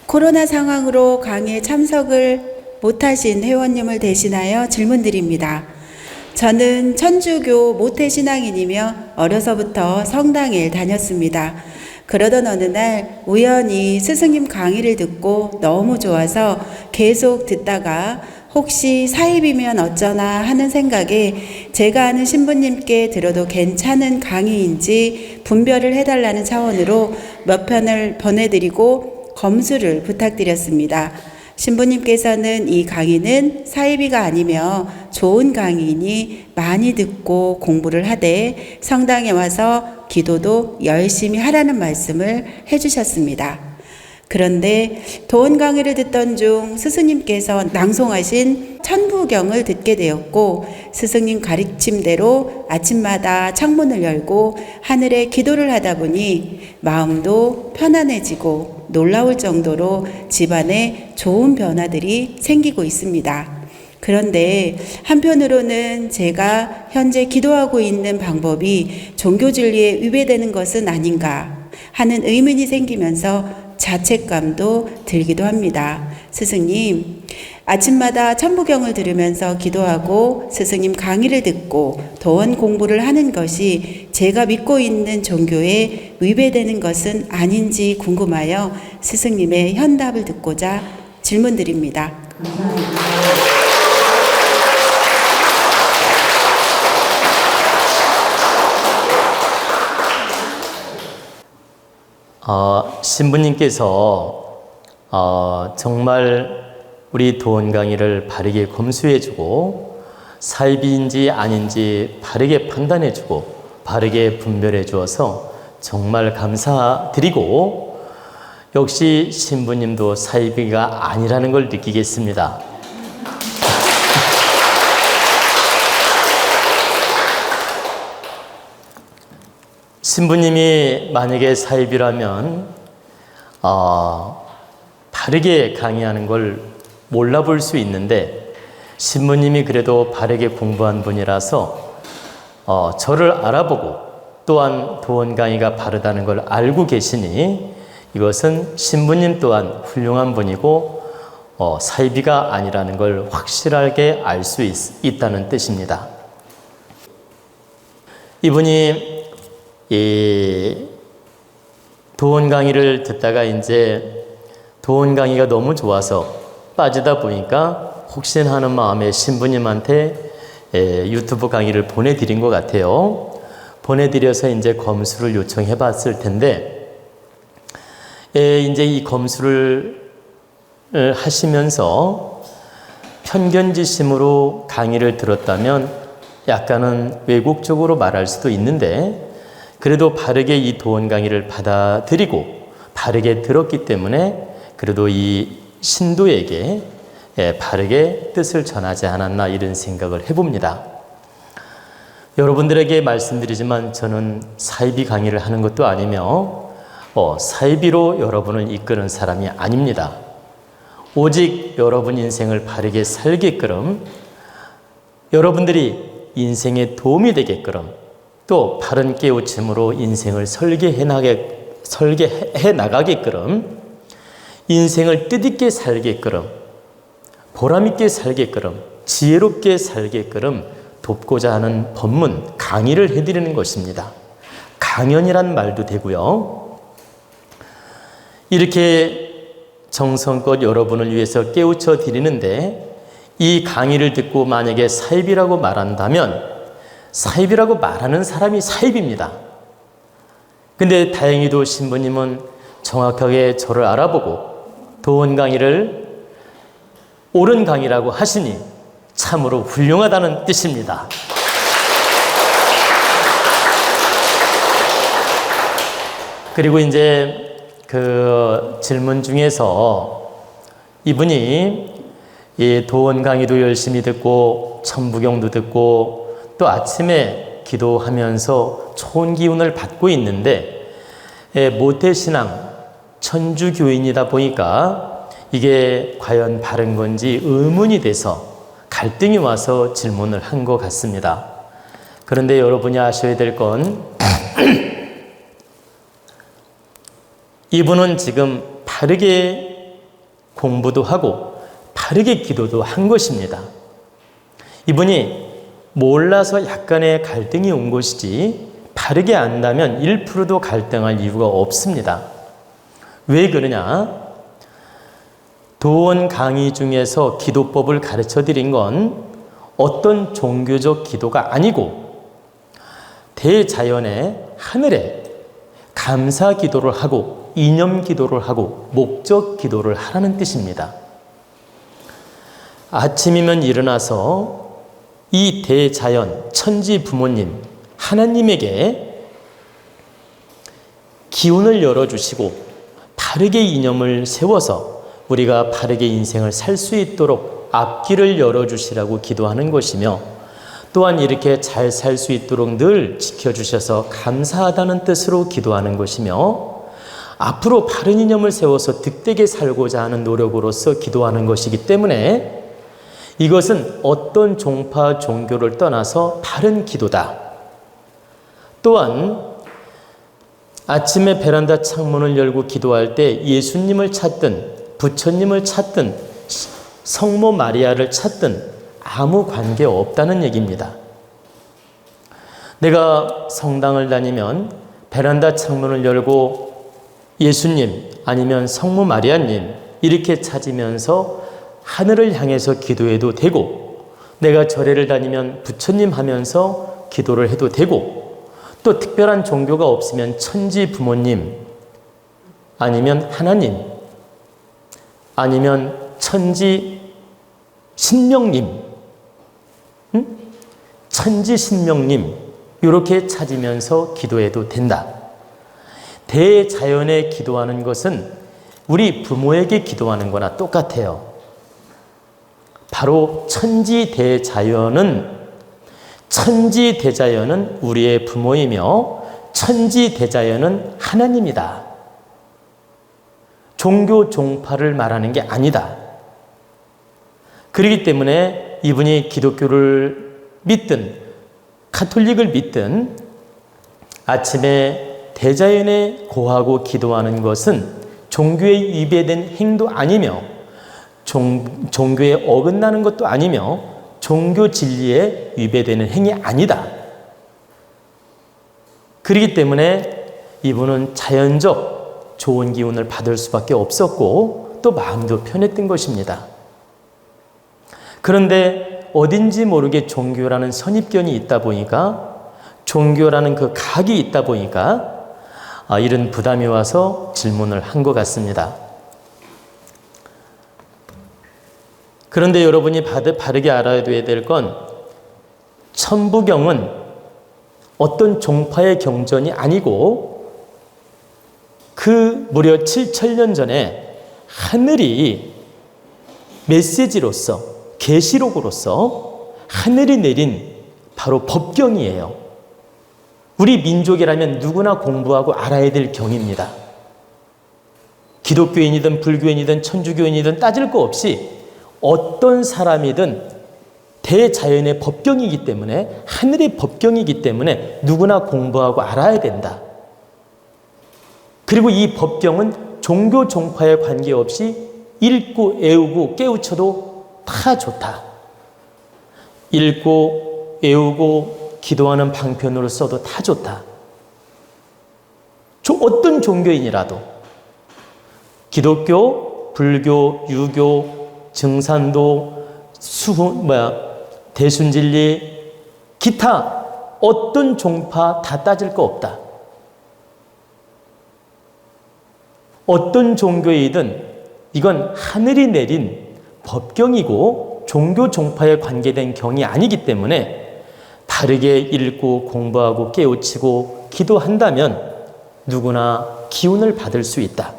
코로나 상황으로 강의에 참석을 못하신 회원님을 대신하여 질문드립니다. 저는 천주교 모태신앙인이며 어려서부터 성당에 다녔습니다. 그러던 어느 날 우연히 스승님 강의를 듣고 너무 좋아서 계속 듣다가 혹시 사입이면 어쩌나 하는 생각에 제가 아는 신부님께 들어도 괜찮은 강의인지 분별을 해달라는 차원으로 몇 편을 보내드리고 검수를 부탁드렸습니다. 신부님께서는 이 강의는 사이비가 아니며 좋은 강의이니 많이 듣고 공부를 하되 성당에 와서 기도도 열심히 하라는 말씀을 해주셨습니다. 그런데 도원 강의를 듣던 중 스승님께서 낭송하신 천부경을 듣게 되었고 스승님 가르침대로 아침마다 창문을 열고 하늘에 기도를 하다 보니 마음도 편안해지고 놀라울 정도로 집안에 좋은 변화들이 생기고 있습니다. 그런데 한편으로는 제가 현재 기도하고 있는 방법이 종교 진리에 위배되는 것은 아닌가 하는 의문이 생기면서 자책감도 들기도 합니다. 스승님, 아침마다 천부경을 들으면서 기도하고 스승님 강의를 듣고 도원 공부를 하는 것이 제가 믿고 있는 종교에 위배되는 것은 아닌지 궁금하여 스승님의 현답을 듣고자 질문드립니다. 신부님께서 정말 우리 도원 강의를 바르게 검수해주고 사입인지 아닌지 바르게 판단해주고 바르게 분별해 주어서 정말 감사드리고 역시 신부님도 사입이가 아니라는 걸 느끼겠습니다. 신부님이 만약에 사입이라면 바르게 강의하는 걸 몰라볼 수 있는데 신부님이 그래도 바르게 공부한 분이라서 저를 알아보고 또한 도원 강의가 바르다는 걸 알고 계시니 이것은 신부님 또한 훌륭한 분이고 사입이가 아니라는 걸 확실하게 알 수 있다는 뜻입니다. 이분이 도원 강의를 듣다가 이제 도원 강의가 너무 좋아서 빠지다 보니까 혹시나 하는 마음에 신부님한테 유튜브 강의를 보내드린 것 같아요. 보내드려서 이제 검수를 요청해 봤을 텐데 이제 이 검수를 하시면서 편견지심으로 강의를 들었다면 약간은 왜곡적으로 말할 수도 있는데 그래도 바르게 이 도원 강의를 받아들이고 바르게 들었기 때문에 그래도 이 신도에게 바르게 뜻을 전하지 않았나 이런 생각을 해봅니다. 여러분들에게 말씀드리지만 저는 사이비 강의를 하는 것도 아니며 사이비로 여러분을 이끄는 사람이 아닙니다. 오직 여러분 인생을 바르게 살게끔 여러분들이 인생에 도움이 되게끔 또 바른 깨우침으로 인생을 설계해 나가게끔 인생을 뜻있게 살게끔 보람있게 살게끔 지혜롭게 살게끔 돕고자 하는 법문 강의를 해드리는 것입니다. 강연이란 말도 되고요. 이렇게 정성껏 여러분을 위해서 깨우쳐 드리는데 이 강의를 듣고 만약에 사입이라고 말한다면 사입이라고 말하는 사람이 사입입니다. 근데 다행히도 신부님은 정확하게 저를 알아보고 도원 강의를 옳은 강의라고 하시니 참으로 훌륭하다는 뜻입니다. 그리고 이제 그 질문 중에서 이분이 이 도원 강의도 열심히 듣고 천부경도 듣고 또 아침에 기도하면서 좋은 기운을 받고 있는데 모태신앙 천주교인이다 보니까 이게 과연 바른 건지 의문이 돼서 갈등이 와서 질문을 한 것 같습니다. 그런데 여러분이 아셔야 될 건 이분은 지금 바르게 공부도 하고 바르게 기도도 한 것입니다. 이분이 몰라서 약간의 갈등이 온 것이지 바르게 안다면 1%도 갈등할 이유가 없습니다. 왜 그러냐? 도원 강의 중에서 기도법을 가르쳐 드린 건 어떤 종교적 기도가 아니고 대자연의 하늘에 감사 기도를 하고 이념 기도를 하고 목적 기도를 하라는 뜻입니다. 아침이면 일어나서 이 대자연, 천지 부모님, 하나님에게 기운을 열어주시고 바르게 이념을 세워서 우리가 바르게 인생을 살 수 있도록 앞길을 열어주시라고 기도하는 것이며, 또한 이렇게 잘 살 수 있도록 늘 지켜주셔서 감사하다는 뜻으로 기도하는 것이며, 앞으로 바른 이념을 세워서 득되게 살고자 하는 노력으로서 기도하는 것이기 때문에 이것은 어떤 종파 종교를 떠나서 바른 기도다. 또한 아침에 베란다 창문을 열고 기도할 때 예수님을 찾든 부처님을 찾든 성모 마리아를 찾든 아무 관계 없다는 얘기입니다. 내가 성당을 다니면 베란다 창문을 열고 예수님 아니면 성모 마리아님 이렇게 찾으면서 하늘을 향해서 기도해도 되고, 내가 절에를 다니면 부처님 하면서 기도를 해도 되고, 또 특별한 종교가 없으면 천지 부모님 아니면 하나님 아니면 천지 신명님, 천지 신명님 이렇게 찾으면서 기도해도 된다. 대자연에 기도하는 것은 우리 부모에게 기도하는 거나 똑같아요. 바로 천지대자연은 우리의 부모이며 천지대자연은 하나님이다. 종교 종파를 말하는 게 아니다. 그렇기 때문에 이분이 기독교를 믿든 가톨릭을 믿든 아침에 대자연에 고하고 기도하는 것은 종교에 위배된 행도 아니며 종교에 어긋나는 것도 아니며 종교 진리에 위배되는 행위 아니다. 그렇기 때문에 이분은 자연적 좋은 기운을 받을 수밖에 없었고 또 마음도 편했던 것입니다. 그런데 어딘지 모르게 종교라는 선입견이 있다 보니까, 종교라는 그 각이 있다 보니까 이런 부담이 와서 질문을 한 것 같습니다. 그런데 여러분이 바르게 알아야 될 건 천부경은 어떤 종파의 경전이 아니고 그 무려 7,000년 전에 하늘이 메시지로서 계시록으로서 하늘이 내린 바로 법경이에요. 우리 민족이라면 누구나 공부하고 알아야 될 경입니다. 기독교인이든 불교인이든 천주교인이든 따질 거 없이 어떤 사람이든 대자연의 법경이기 때문에, 하늘의 법경이기 때문에 누구나 공부하고 알아야 된다. 그리고 이 법경은 종교 종파에 관계없이 읽고 애우고 깨우쳐도 다 좋다. 읽고 애우고 기도하는 방편으로 써도 다 좋다. 어떤 종교인이라도 기독교, 불교, 유교, 증산도, 대순진리, 기타 어떤 종파 다 따질 거 없다. 어떤 종교이든 이건 하늘이 내린 법경이고 종교 종파에 관계된 경이 아니기 때문에 바르게 읽고 공부하고 깨우치고 기도한다면 누구나 기운을 받을 수 있다.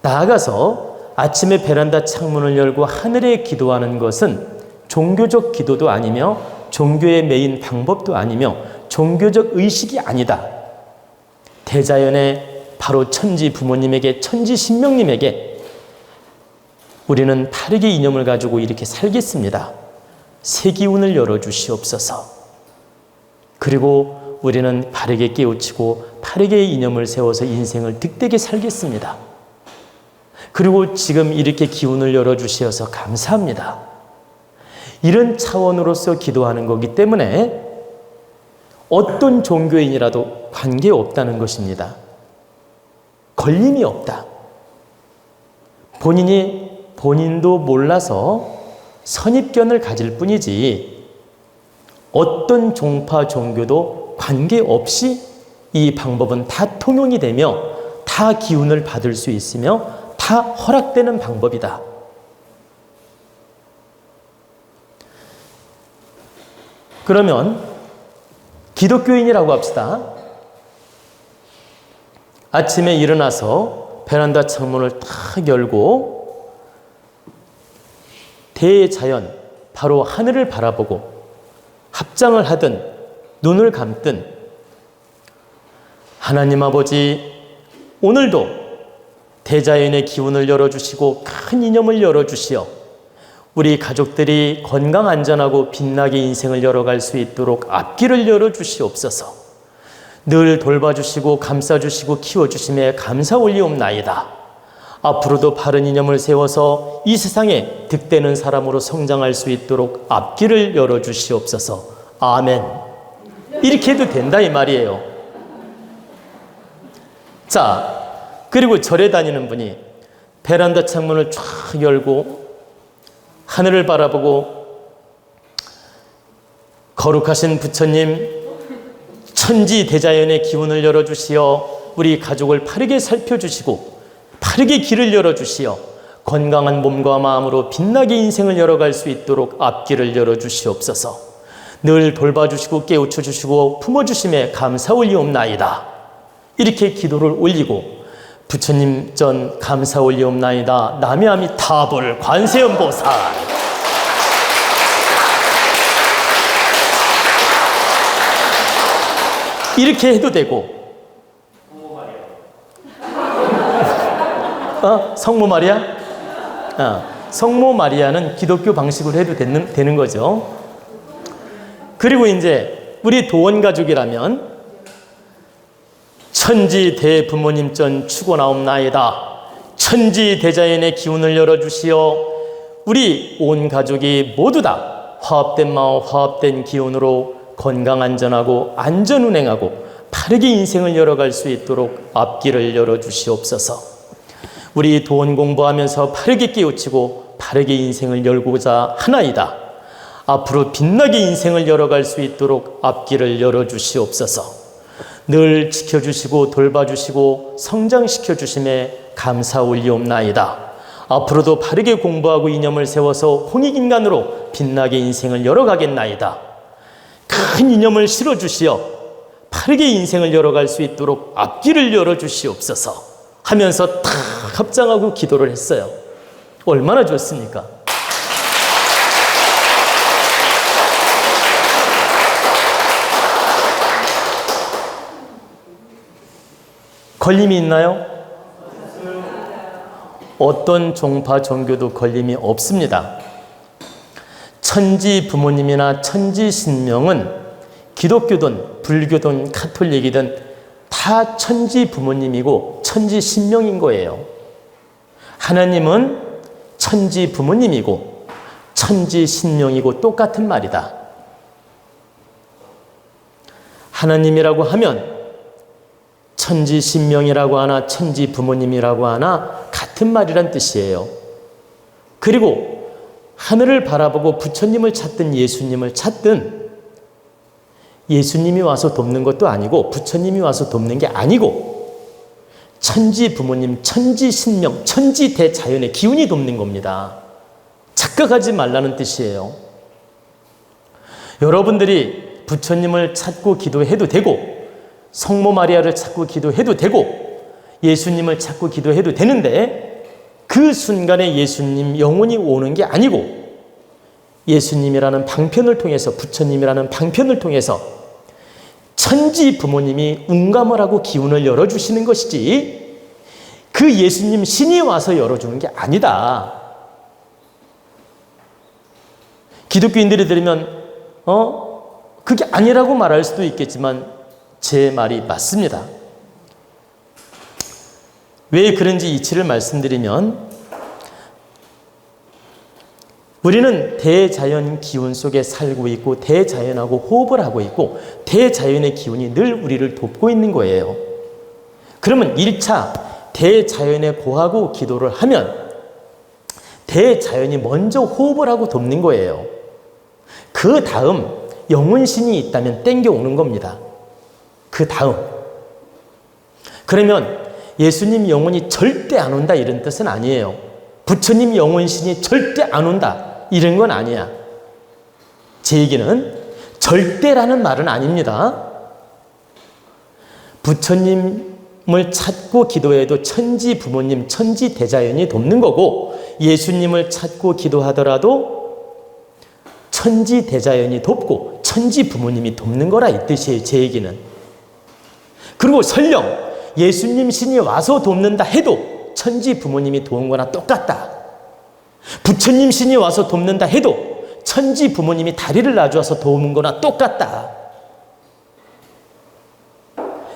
나아가서 아침에 베란다 창문을 열고 하늘에 기도하는 것은 종교적 기도도 아니며 종교의 메인 방법도 아니며 종교적 의식이 아니다. 대자연의 바로 천지 부모님에게, 천지 신명님에게 우리는 바르게 이념을 가지고 이렇게 살겠습니다. 새 기운을 열어주시옵소서. 그리고 우리는 바르게 깨우치고 바르게 이념을 세워서 인생을 득되게 살겠습니다. 그리고 지금 이렇게 기운을 열어주셔서 감사합니다. 이런 차원으로서 기도하는 거기 때문에 어떤 종교인이라도 관계없다는 것입니다. 걸림이 없다. 본인도 몰라서 선입견을 가질 뿐이지 어떤 종파 종교도 관계없이 이 방법은 다 통용이 되며 다 기운을 받을 수 있으며 다 허락되는 방법이다. 그러면 기독교인이라고 합시다. 아침에 일어나서 베란다 창문을 탁 열고 대자연, 바로 하늘을 바라보고 합장을 하든 눈을 감든 하나님 아버지, 오늘도 대자연의 기운을 열어주시고 큰 이념을 열어주시어 우리 가족들이 건강 안전하고 빛나게 인생을 열어갈 수 있도록 앞길을 열어주시옵소서. 늘 돌봐주시고 감싸주시고 키워주심에 감사 올리옵나이다. 앞으로도 바른 이념을 세워서 이 세상에 득되는 사람으로 성장할 수 있도록 앞길을 열어주시옵소서. 아멘. 이렇게 해도 된다 이 말이에요. 자, 그리고 절에 다니는 분이 베란다 창문을 쫙 열고 하늘을 바라보고 거룩하신 부처님, 천지 대자연의 기운을 열어주시어 우리 가족을 바르게 살펴주시고 바르게 길을 열어주시어 건강한 몸과 마음으로 빛나게 인생을 열어갈 수 있도록 앞길을 열어주시옵소서. 늘 돌봐주시고 깨우쳐주시고 품어주심에 감사 올리옵나이다. 이렇게 기도를 올리고 부처님 전 감사 올리옵나이다. 남야미타불 관세음보살. 이렇게 해도 되고, 성모 마리아? 성모 마리아는 기독교 방식으로 해도 되는 거죠. 그리고 이제 우리 도원 가족이라면 천지 대부모님 전 축원하옵나이다. 천지 대자연의 기운을 열어주시어 우리 온 가족이 모두 다 화합된 마음 화합된 기운으로 건강 안전하고 안전운행하고 바르게 인생을 열어갈 수 있도록 앞길을 열어주시옵소서. 우리 도원 공부하면서 바르게 깨우치고 바르게 인생을 열고자 하나이다. 앞으로 빛나게 인생을 열어갈 수 있도록 앞길을 열어주시옵소서. 늘 지켜주시고 돌봐주시고 성장시켜주심에 감사 올리옵나이다. 앞으로도 바르게 공부하고 이념을 세워서 홍익인간으로 빛나게 인생을 열어가겠나이다. 큰 이념을 실어주시어 바르게 인생을 열어갈 수 있도록 앞길을 열어주시옵소서 하면서 탁 합장하고 기도를 했어요. 얼마나 좋습니까? 걸림이 있나요? 어떤 종파 종교도 걸림이 없습니다. 천지 부모님이나 천지 신명은 기독교든 불교든 카톨릭이든 다 천지 부모님이고 천지 신명인 거예요. 하나님은 천지 부모님이고 천지 신명이고 똑같은 말이다. 하나님이라고 하면 천지 신명이라고 하나 천지 부모님이라고 하나 같은 말이란 뜻이에요. 그리고 하늘을 바라보고 부처님을 찾든 예수님을 찾든 예수님이 와서 돕는 것도 아니고 부처님이 와서 돕는 게 아니고 천지 부모님, 천지 신명, 천지 대자연의 기운이 돕는 겁니다. 착각하지 말라는 뜻이에요. 여러분들이 부처님을 찾고 기도해도 되고 성모 마리아를 찾고 기도해도 되고 예수님을 찾고 기도해도 되는데 그 순간에 예수님 영혼이 오는 게 아니고 예수님이라는 방편을 통해서 부처님이라는 방편을 통해서 천지 부모님이 운감을 하고 기운을 열어주시는 것이지 그 예수님 신이 와서 열어주는 게 아니다. 기독교인들이 들으면 그게 아니라고 말할 수도 있겠지만 제 말이 맞습니다. 왜 그런지 이치를 말씀드리면, 우리는 대자연 기운 속에 살고 있고 대자연하고 호흡을 하고 있고 대자연의 기운이 늘 우리를 돕고 있는 거예요. 그러면 1차 대자연에 고하고 기도를 하면 대자연이 먼저 호흡을 하고 돕는 거예요. 그 다음 영혼신이 있다면 땡겨오는 겁니다. 그 다음. 그러면 예수님 영혼이 절대 안 온다 이런 뜻은 아니에요. 부처님 영혼신이 절대 안 온다 이런 건 아니야. 제 얘기는 절대라는 말은 아닙니다. 부처님을 찾고 기도해도 천지 부모님, 천지 대자연이 돕는 거고, 예수님을 찾고 기도하더라도 천지 대자연이 돕고 천지 부모님이 돕는 거라 이 뜻이에요. 제 얘기는. 그리고 설령 예수님 신이 와서 돕는다 해도 천지 부모님이 도운 거나 똑같다. 부처님 신이 와서 돕는다 해도 천지 부모님이 다리를 놔주어서 도우는 거나 똑같다.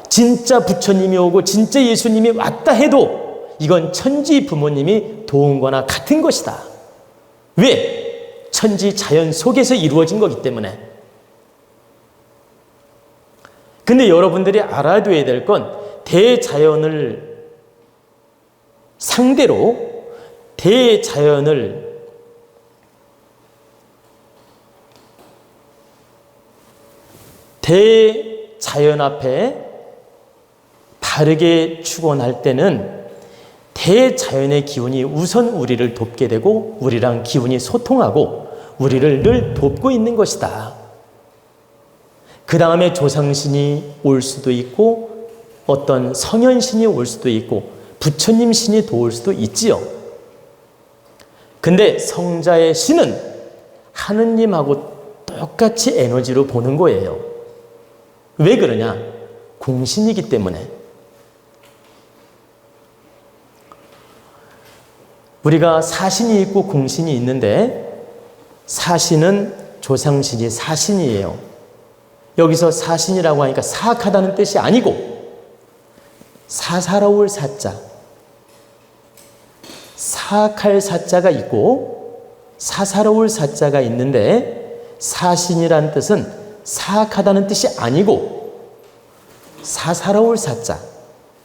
진짜 부처님이 오고 진짜 예수님이 왔다 해도 이건 천지 부모님이 도운 거나 같은 것이다. 왜? 천지 자연 속에서 이루어진 거기 때문에. 근데 여러분들이 알아둬야 될 건 대자연을 상대로 대자연을 대자연 앞에 바르게 축원할 때는 대자연의 기운이 우선 우리를 돕게 되고 우리랑 기운이 소통하고 우리를 늘 돕고 있는 것이다. 그 다음에 조상신이 올 수도 있고 어떤 성현신이 올 수도 있고 부처님 신이 도울 수도 있지요. 근데 성자의 신은 하느님하고 똑같이 에너지로 보는 거예요. 왜 그러냐? 공신이기 때문에. 우리가 사신이 있고 공신이 있는데 사신은 조상신이 사신이에요. 여기서 사신이라고 하니까 사악하다는 뜻이 아니고 사사로울 사자, 사악할 사자가 있고 사사로울 사자가 있는데 사신이란 뜻은 사악하다는 뜻이 아니고 사사로울 사자,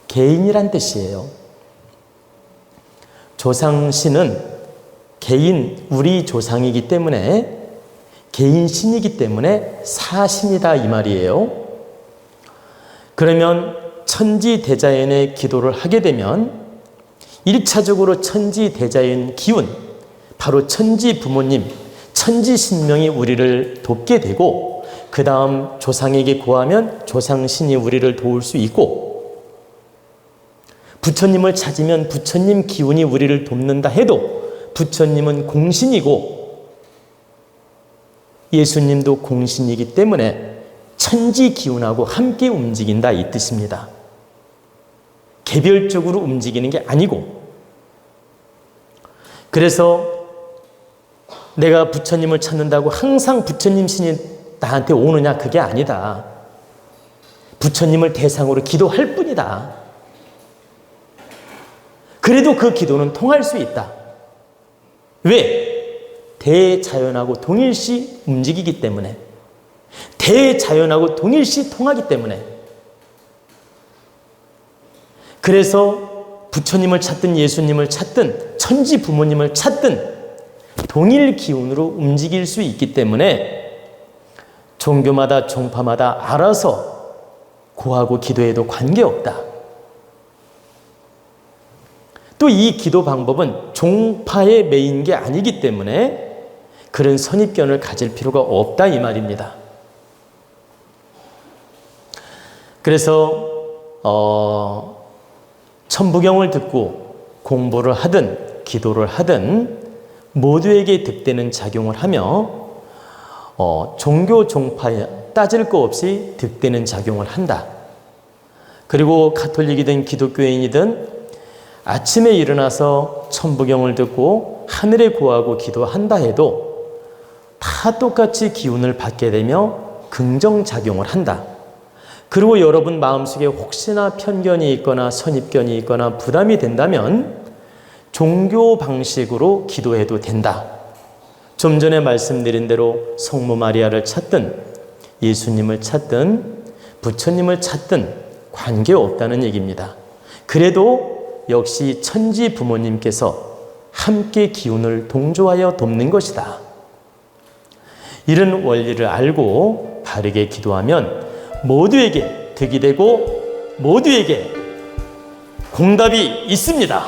개인이란 뜻이에요. 조상신은 개인, 우리 조상이기 때문에 개인신이기 때문에 사신이다 이 말이에요. 그러면 천지 대자연의 기도를 하게 되면 1차적으로 천지 대자연 기운, 바로 천지 부모님, 천지 신명이 우리를 돕게 되고 그 다음 조상에게 구하면 조상신이 우리를 도울 수 있고 부처님을 찾으면 부처님 기운이 우리를 돕는다 해도 부처님은 공신이고 예수님도 공신이기 때문에 천지 기운하고 함께 움직인다 이 뜻입니다. 개별적으로 움직이는 게 아니고. 그래서 내가 부처님을 찾는다고 항상 부처님 신이 나한테 오느냐 그게 아니다. 부처님을 대상으로 기도할 뿐이다. 그래도 그 기도는 통할 수 있다. 왜? 대자연하고 동일시 움직이기 때문에. 대자연하고 동일시 통하기 때문에. 그래서 부처님을 찾든 예수님을 찾든 천지 부모님을 찾든 동일 기운으로 움직일 수 있기 때문에 종교마다 종파마다 알아서 구하고 기도해도 관계없다. 또 이 기도 방법은 종파에 매인 게 아니기 때문에 그런 선입견을 가질 필요가 없다 이 말입니다. 그래서 천부경을 듣고 공부를 하든 기도를 하든 모두에게 득되는 작용을 하며 종교 종파에 따질 거 없이 득되는 작용을 한다. 그리고 가톨릭이든 기독교인이든 아침에 일어나서 천부경을 듣고 하늘에 구하고 기도한다 해도 다 똑같이 기운을 받게 되며 긍정작용을 한다. 그리고 여러분 마음속에 혹시나 편견이 있거나 선입견이 있거나 부담이 된다면 종교 방식으로 기도해도 된다. 좀 전에 말씀드린 대로 성모 마리아를 찾든 예수님을 찾든 부처님을 찾든 관계없다는 얘기입니다. 그래도 역시 천지 부모님께서 함께 기운을 동조하여 돕는 것이다. 이런 원리를 알고 바르게 기도하면 모두에게 득이 되고 모두에게 공답이 있습니다.